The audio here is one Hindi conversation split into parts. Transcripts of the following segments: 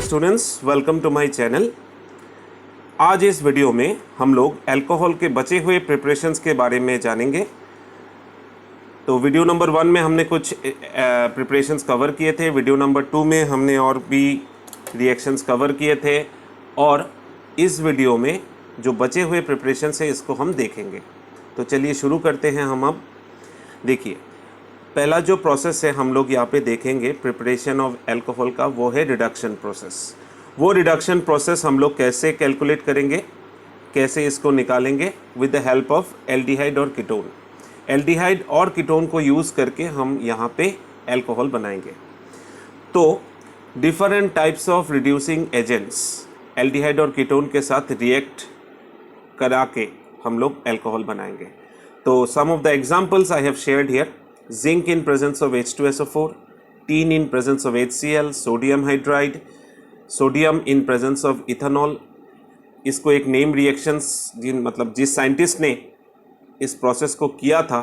Students, welcome to my channel. आज इस वीडियो में हम लोग अल्कोहल के बचे हुए प्रिपरेशंस के बारे में जानेंगे। तो वीडियो नंबर 1 में हमने कुछ प्रिपरेशंस कवर किए थे, वीडियो नंबर 2 में हमने और भी रिएक्शंस कवर किए थे, और इस वीडियो में जो बचे हुए प्रिपरेशंस है इसको हम देखेंगे। तो चलिए शुरू करते हैं हम अब। देखिए, पहला जो प्रोसेस है हम लोग यहाँ पे देखेंगे प्रिपरेशन ऑफ अल्कोहल का, वो है रिडक्शन प्रोसेस। वो रिडक्शन प्रोसेस हम लोग कैसे कैलकुलेट करेंगे, कैसे इसको निकालेंगे, with the help of aldehyde और कीटोन। एल्डिहाइड और कीटोन को यूज़ करके हम यहाँ पे अल्कोहल बनाएंगे। तो different types of reducing agents aldehyde और कीटोन के साथ रिएक्ट करा के हम लोग अल्कोहल बनाएंगे। तो some of the examples I have shared here: zinc in presence of H2SO4, tin in presence of HCl, sodium hydride, sodium in presence of ethanol। इसको एक नेम रिएक्शंस जिस साइंटिस्ट ने इस प्रोसेस को किया था,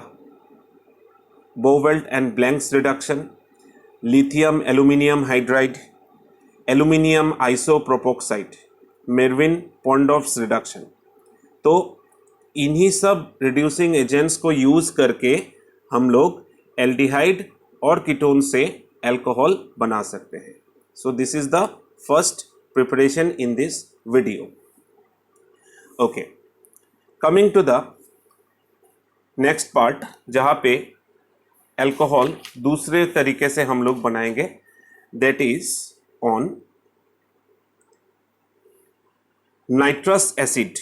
Bouveault and Blanc's reduction, lithium aluminium hydride, aluminium isopropoxide, Meerwein Ponndorf's reduction. तो इन्हीं सब रिड्यूसिंग एजेंट्स को यूज़ करके हम लोग एल्डिहाइड और कीटोन से अल्कोहल बना सकते हैं। So this is the first preparation in this video. Okay, coming to the next part, जहाँ पे अल्कोहल दूसरे तरीके से हम लोग बनाएंगे, that is on nitrous acid.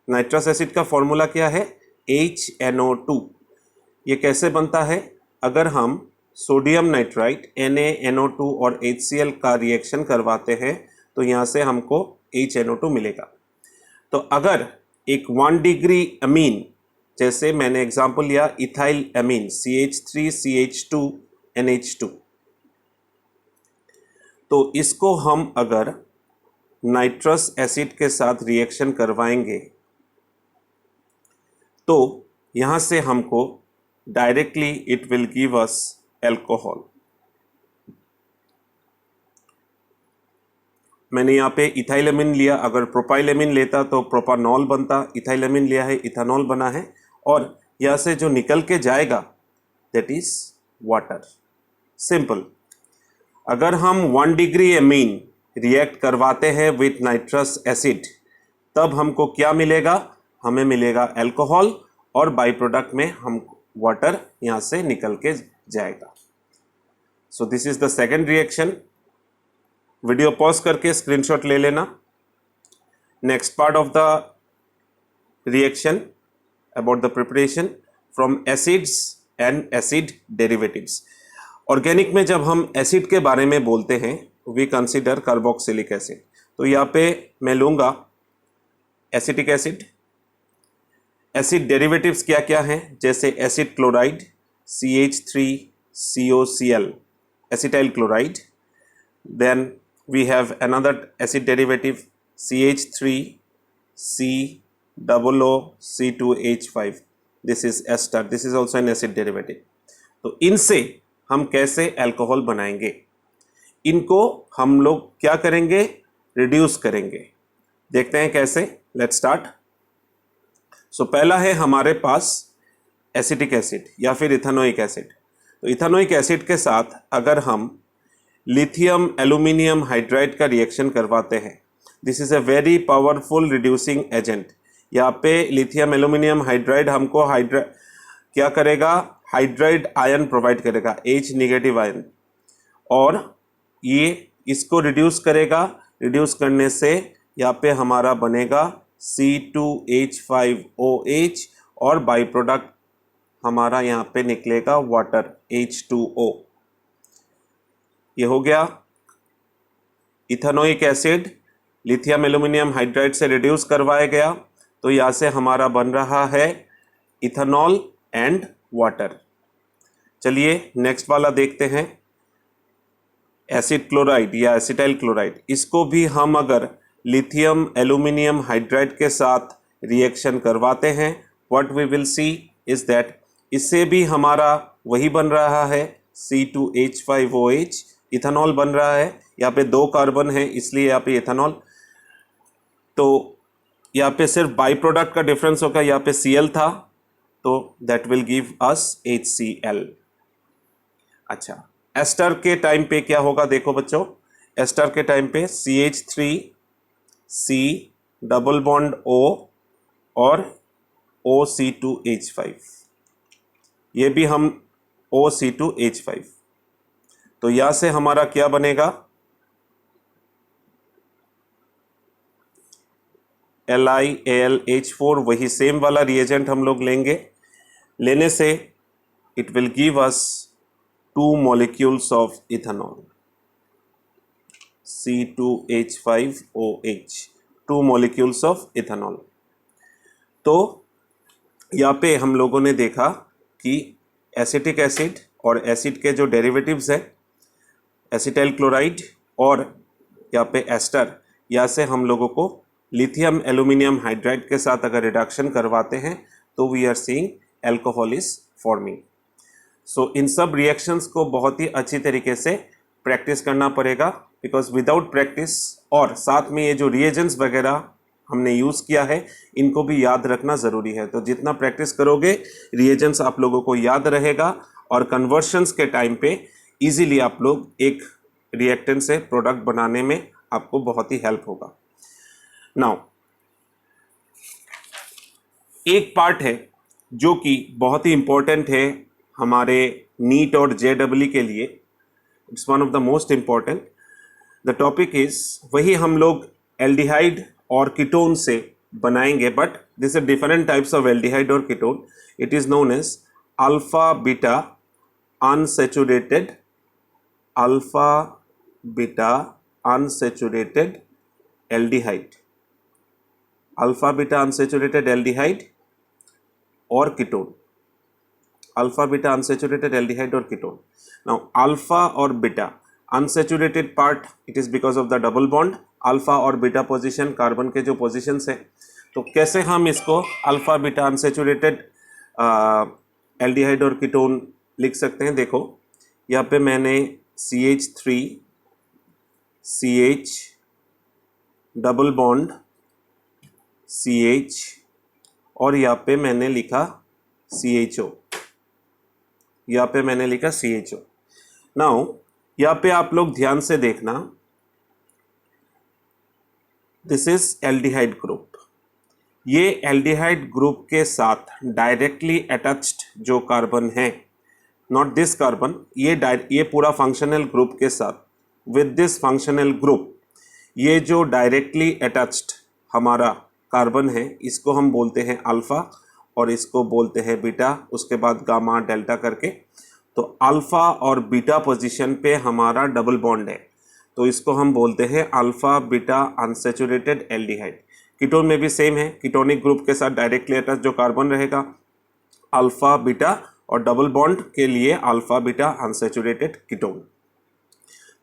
Nitrous acid का फॉर्मूला क्या है? HNO2। ये कैसे बनता है? अगर हम सोडियम नाइट्राइट NaNO2 और HCl का रिएक्शन करवाते हैं तो यहाँ से हमको HNO2 मिलेगा। तो अगर एक 1 डिग्री अमीन, जैसे मैंने एग्जांपल लिया इथाइल अमीन CH3CH2NH2, तो इसको हम अगर नाइट्रस एसिड के साथ रिएक्शन करवाएंगे तो यहाँ से हमको directly it will give us alcohol. मैंने यहाँ पे इथाइलएमीन लिया, अगर प्रोपाइलएमीन लेता तो प्रोपानॉल बनता। इथाइलएमीन लिया है, इथानॉल बना है, और यहाँ से जो निकल के जाएगा दैट इज वाटर। सिंपल। अगर हम 1 डिग्री अमीन रिएक्ट करवाते हैं विथ नाइट्रस एसिड, तब हमको क्या मिलेगा? हमें मिलेगा अल्कोहल, और बाई प्रोडक्ट में हम वाटर यहाँ से निकल के जाएगा। सो this is the second reaction. Video pause करके स्क्रीनशॉट ले लेना। Next part of the reaction about the preparation from acids and acid derivatives. Organic में जब हम एसिड के बारे में बोलते हैं, वी कंसिडर कार्बोक्सिलिक एसिड। तो यहाँ पे मैं लूँगा एसिटिक एसिड। एसिड डेरिवेटिव्स क्या क्या हैं? जैसे acid chloride CH3COCl, acetyl chloride. Then we have another acid derivative CH3COOC2H5, this is ester, this is also an acid derivative. तो इनसे हम कैसे अल्कोहल बनाएंगे? इनको हम लोग क्या करेंगे? रिड्यूस करेंगे। देखते हैं कैसे। Let's start. सो पहला है हमारे पास एसिटिक एसिड या फिर इथेनोइक एसिड। तो इथेनोइक एसिड के साथ अगर हम लिथियम एल्यूमिनियम हाइड्राइड का रिएक्शन करवाते हैं, this is a very powerful reducing agent. यहाँ पे लिथियम एल्यूमिनियम हाइड्राइड हमको क्या करेगा? हाइड्राइड आयन प्रोवाइड करेगा, H नेगेटिव आयन, और ये इसको रिड्यूस करेगा। रिड्यूस करने से यहाँ पे हमारा बनेगा C2H5OH, और बाई प्रोडक्ट हमारा यहाँ पे निकलेगा वाटर H2O। ये हो गया ethanoic acid, lithium aluminium hydride से रिड्यूस करवाया गया, तो यहाँ से हमारा बन रहा है इथेनॉल एंड वाटर। चलिए नेक्स्ट वाला देखते हैं, एसिड क्लोराइड या एसिटाइल क्लोराइड। इसको भी हम अगर लिथियम एल्यूमिनियम हाइड्राइड के साथ रिएक्शन करवाते हैं, what we will see is that इससे भी हमारा वही बन रहा है C2H5OH, इथेनॉल बन रहा है। यहाँ पे 2 कार्बन है इसलिए यहाँ पे इथेनॉल। तो यहाँ पे सिर्फ बाई प्रोडक्ट का डिफरेंस होगा, यहाँ पे Cl था तो that will give us HCl। अच्छा, एस्टर के टाइम पे क्या होगा देखो बच्चों, एस्टर के टाइम पे CH3C डबल बॉन्ड O और OC2H5, ये भी हम OC2H5। तो यहां से हमारा क्या बनेगा, LiAlH4, वही सेम वाला रिएजेंट हम लोग लेंगे। लेने से it will give us 2 molecules of ethanol, C2H5OH, 2 molecules of ethanol. तो यहाँ पे हम लोगों ने देखा कि एसिटिक एसिड और एसिड के जो डेरिवेटिव्स है, एसिटाइल क्लोराइड और यहाँ पे एस्टर, यहाँ से हम लोगों को लिथियम एल्यूमिनियम हाइड्राइड के साथ अगर रिडक्शन करवाते हैं तो we are seeing alcohol is forming. So इन सब रिएक्शंस को बहुत ही अच्छी तरीके से प्रैक्टिस करना पड़ेगा, बिकॉज विदाउट प्रैक्टिस और साथ में ये जो रिएजेंट्स वगैरह हमने यूज़ किया है इनको भी याद रखना ज़रूरी है। तो जितना प्रैक्टिस करोगे रिएजेंट्स आप लोगों को याद रहेगा और कन्वर्शंस के टाइम पे इजीली आप लोग एक रिएक्टेंट से प्रोडक्ट बनाने में आपको बहुत ही हेल्प होगा। नाउ एक पार्ट है जो कि बहुत ही इंपॉर्टेंट है हमारे नीट और JEE के लिए, it's one of the most important. The topic is, वही हम लोग एल्डिहाइड और कीटोन से बनाएंगे, but this are different types of aldehyde और ketone. It is known as alpha beta unsaturated aldehyde, alpha beta unsaturated aldehyde और ketone, alpha beta unsaturated aldehyde और कीटोन। नाउ अल्फा और beta unsaturated part, it is because of the double bond. Alpha और बीटा पोजीशन, कार्बन के जो पोजीशंस है, तो कैसे हम इसको अल्फा बीटा अनसैचुरेटेड एल्डिहाइड और कीटोन लिख सकते हैं। देखो यहाँ पे मैंने CH3CH डबल बॉन्ड CH और यहाँ पे मैंने लिखा CHO, यहाँ पे मैंने लिखा CHO। नाउ यहाँ पे आप लोग ध्यान से देखना, दिस इज एल्डिहाइड ग्रुप। ये एल्डिहाइड ग्रुप के साथ डायरेक्टली अटैच्ड जो कार्बन है, नॉट दिस कार्बन, ये पूरा फंक्शनल ग्रुप के साथ, विद दिस फंक्शनल ग्रुप, ये जो डायरेक्टली अटैच्ड हमारा कार्बन है इसको हम बोलते हैं अल्फा और इसको बोलते हैं बीटा, उसके बाद गामा डेल्टा करके। तो अल्फा और बीटा पोजीशन पे हमारा डबल बॉन्ड है, तो इसको हम बोलते हैं alpha beta unsaturated aldehyde. Ketone में भी सेम है, कीटोनिक ग्रुप के साथ डायरेक्टली अटैच जो कार्बन रहेगा अल्फा बीटा, और डबल बॉन्ड के लिए अल्फा बीटा अनसैचुरेटेड कीटोन।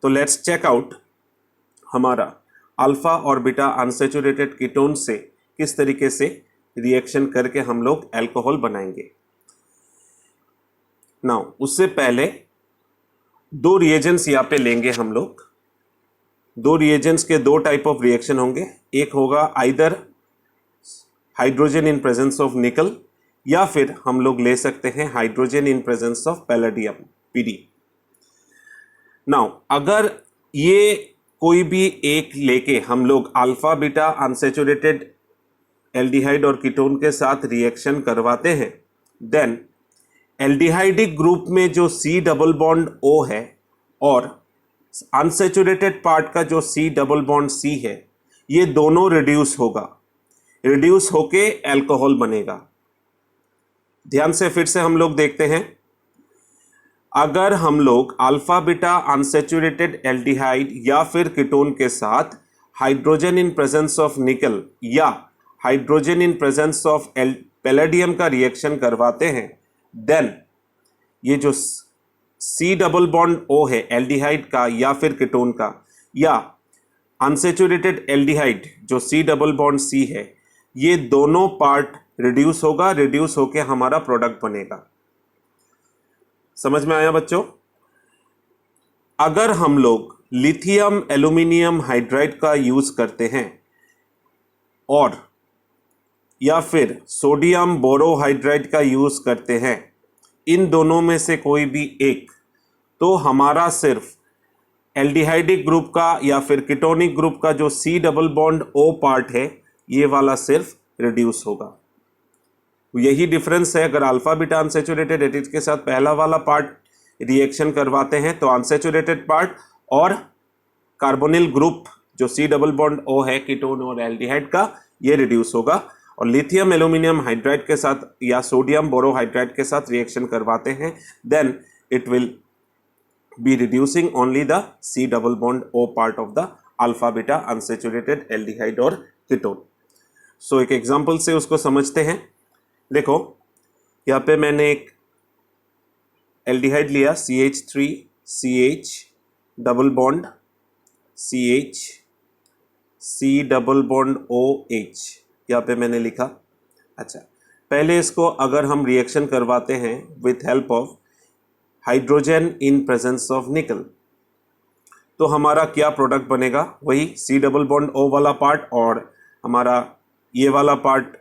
तो लेट्स चेक आउट हमारा अल्फा और बीटा अनसैचुरेटेड कीटोन से किस तरीके से रिएक्शन करके हम लोग अल्कोहल बनाएंगे। नाउ उससे पहले 2 रिएजेंट्स यहाँ पे लेंगे हम लोग। 2 रिएजेंट्स के 2 टाइप ऑफ रिएक्शन होंगे, एक होगा either hydrogen in presence of निकल, या फिर हम लोग ले सकते हैं hydrogen in presence of palladium PD। Now अगर ये कोई भी एक लेके हम लोग अल्फा बीटा अनसैचुरेटेड एल्डिहाइड और कीटोन के साथ रिएक्शन करवाते हैं, देन एल्डिहाइडिक ग्रुप में जो C डबल बॉन्ड O है और अनसैचुरेटेड पार्ट का जो C डबल बॉन्ड C है, ये दोनों रिड्यूस होगा, रिड्यूस होके अल्कोहल बनेगा। ध्यान से फिर से हम लोग देखते हैं, अगर हम लोग अल्फा बीटा अनसैचुरेटेड एल्डिहाइड या फिर कीटोन के साथ हाइड्रोजन इन प्रेजेंस ऑफ निकल या hydrogen in presence of palladium का रिएक्शन करवाते हैं, देन ये जो C डबल बॉन्ड O है एल्डिहाइड का या फिर कीटोन का, या अनसैचुरेटेड एल्डिहाइड जो C डबल बॉन्ड C है, ये दोनों पार्ट रिड्यूस होगा, रिड्यूस होके हमारा प्रोडक्ट बनेगा। समझ में आया बच्चों? अगर हम लोग लिथियम एल्यूमिनियम हाइड्राइड का यूज करते हैं और या फिर सोडियम बोरोहाइड्राइड का यूज करते हैं, इन दोनों में से कोई भी एक, तो हमारा सिर्फ एल्डिहाइडिक ग्रुप का या फिर कीटोनिक ग्रुप का जो C double bond O part है, ये वाला सिर्फ रिड्यूस होगा। यही डिफरेंस है। अगर अल्फा बीटा अनसैचुरेटेड एसिड के साथ पहला वाला पार्ट रिएक्शन करवाते हैं तो अनसैचुरेटेड पार्ट और कार्बोनिल ग्रुप जो C डबल बॉन्ड O है कीटोन और एल्डिहाइड का, ये रिड्यूस होगा। और लिथियम एल्यूमिनियम हाइड्राइड के साथ या सोडियम बोरोहाइड्राइड के साथ रिएक्शन करवाते हैं, then it will be reducing only the C double bond O part of the alpha beta unsaturated aldehyde और कीटोन। सो एक एग्जांपल से उसको समझते हैं। देखो यहाँ पे मैंने एक एल्डिहाइड लिया CH3 CH double bond CH C double bond OH, यहाँ पे मैंने लिखा। अच्छा, पहले इसको अगर हम रिएक्शन करवाते हैं with help of hydrogen in presence of निकल, तो हमारा क्या प्रोडक्ट बनेगा? वही C डबल बॉन्ड O वाला पार्ट और हमारा ये वाला part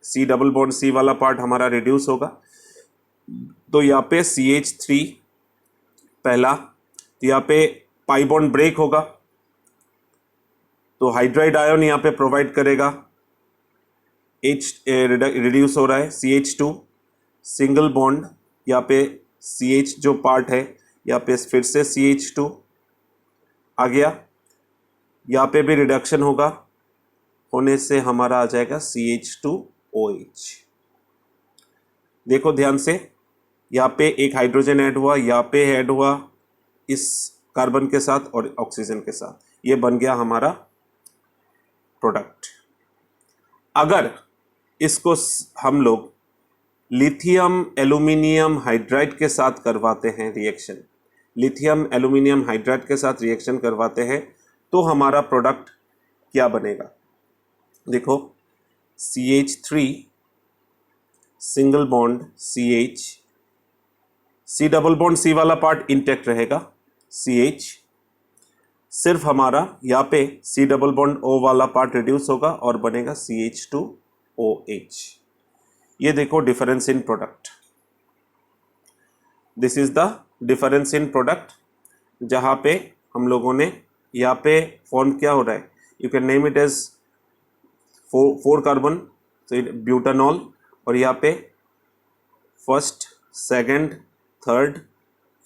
C double bond C वाला पार्ट हमारा रिड्यूस होगा। तो यहाँ पे CH3 पहला, तो यहाँ पे पाई बॉन्ड ब्रेक होगा, तो हाइड्राइड आयन यहाँ पे प्रोवाइड करेगा। H रिड्यूस हो रहा है। CH2 सिंगल बॉन्ड, यहाँ पे CH जो पार्ट है यहाँ पे फिर से CH2 आ गया, यहाँ पे भी रिडक्शन होगा, होने से हमारा आ जाएगा CH2OH। देखो ध्यान से, यहाँ पे एक हाइड्रोजन ऐड हुआ, यहाँ पे ऐड हुआ इस कार्बन के साथ और ऑक्सीजन के साथ, ये बन गया हमारा प्रोडक्ट। अगर इसको हम लोग लिथियम एल्यूमिनियम हाइड्राइड के साथ करवाते हैं रिएक्शन, लिथियम एल्यूमिनियम हाइड्राइड के साथ रिएक्शन करवाते हैं, तो हमारा प्रोडक्ट क्या बनेगा? देखो CH3 single bond CH, C double bond C वाला पार्ट इंटैक्ट रहेगा, CH, सिर्फ हमारा यहाँ पे C डबल बॉन्ड O वाला पार्ट रिड्यूस होगा और बनेगा CH2OH। ये देखो difference in product, this is the difference in product, जहाँ पे हम लोगों ने यहाँ पे फॉर्म क्या हो रहा है, you can name it as 4 carbon, तो ब्यूटानॉल, और यहाँ पे first second third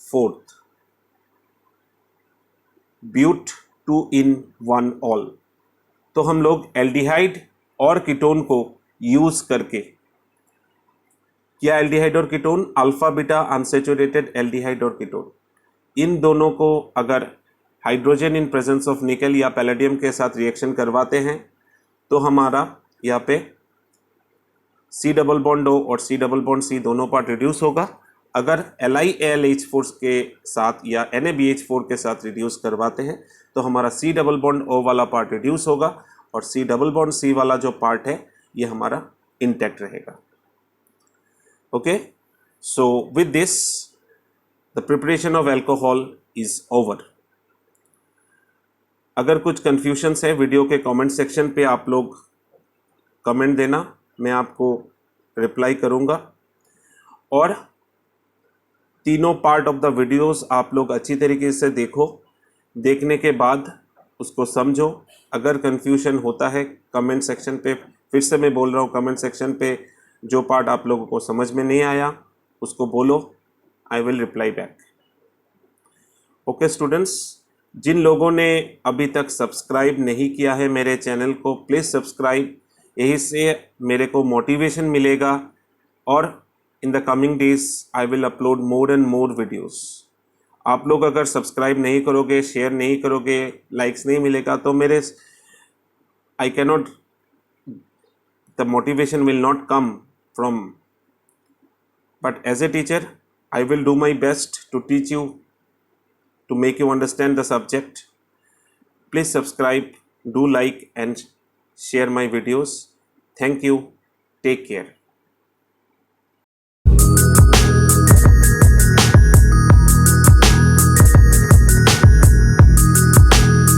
fourth, but 2 in 1 ol. तो हम लोग एल्डिहाइड और कीटोन को यूज करके, क्या एल्डिहाइड और ketone? Alpha beta unsaturated aldehyde और कीटोन, इन दोनों को अगर हाइड्रोजन इन प्रेजेंस ऑफ निकल या पैलेडियम के साथ रिएक्शन करवाते हैं तो हमारा यहाँ पे C डबल बॉन्ड O और C डबल बॉन्ड C दोनों पार्ट रिड्यूस होगा। अगर LiAlH4 के साथ या NaBH4 के साथ रिड्यूस करवाते हैं तो हमारा C डबल बॉन्ड O वाला पार्ट रिड्यूस होगा और C डबल बॉन्ड C वाला जो पार्ट है ये हमारा इंटैक्ट रहेगा। Okay, so with this the preparation of alcohol is over. अगर कुछ कन्फ्यूजन्स है वीडियो के कमेंट सेक्शन पे आप लोग कमेंट देना, मैं आपको रिप्लाई करूँगा। और तीनों पार्ट ऑफ द वीडियोस आप लोग अच्छी तरीके से देखो, देखने के बाद उसको समझो। अगर कन्फ्यूजन होता है कमेंट सेक्शन पे, फिर से मैं बोल रहा हूँ, कमेंट सेक्शन पे जो पार्ट आप लोगों को समझ में नहीं आया उसको बोलो, I will reply back. Okay students, जिन लोगों ने अभी तक सब्सक्राइब नहीं किया है मेरे चैनल को, प्लीज़ सब्सक्राइब, यही से मेरे को मोटिवेशन मिलेगा और in the coming days I will upload more and more videos. आप लोग अगर सब्सक्राइब नहीं करोगे, शेयर नहीं करोगे, लाइक्स नहीं मिलेगा तो मेरे I cannot, the motivation will not come from, but as a teacher I will do my best to teach you, to make you understand the subject. Please subscribe, do like and share my videos. Thank you. Take care.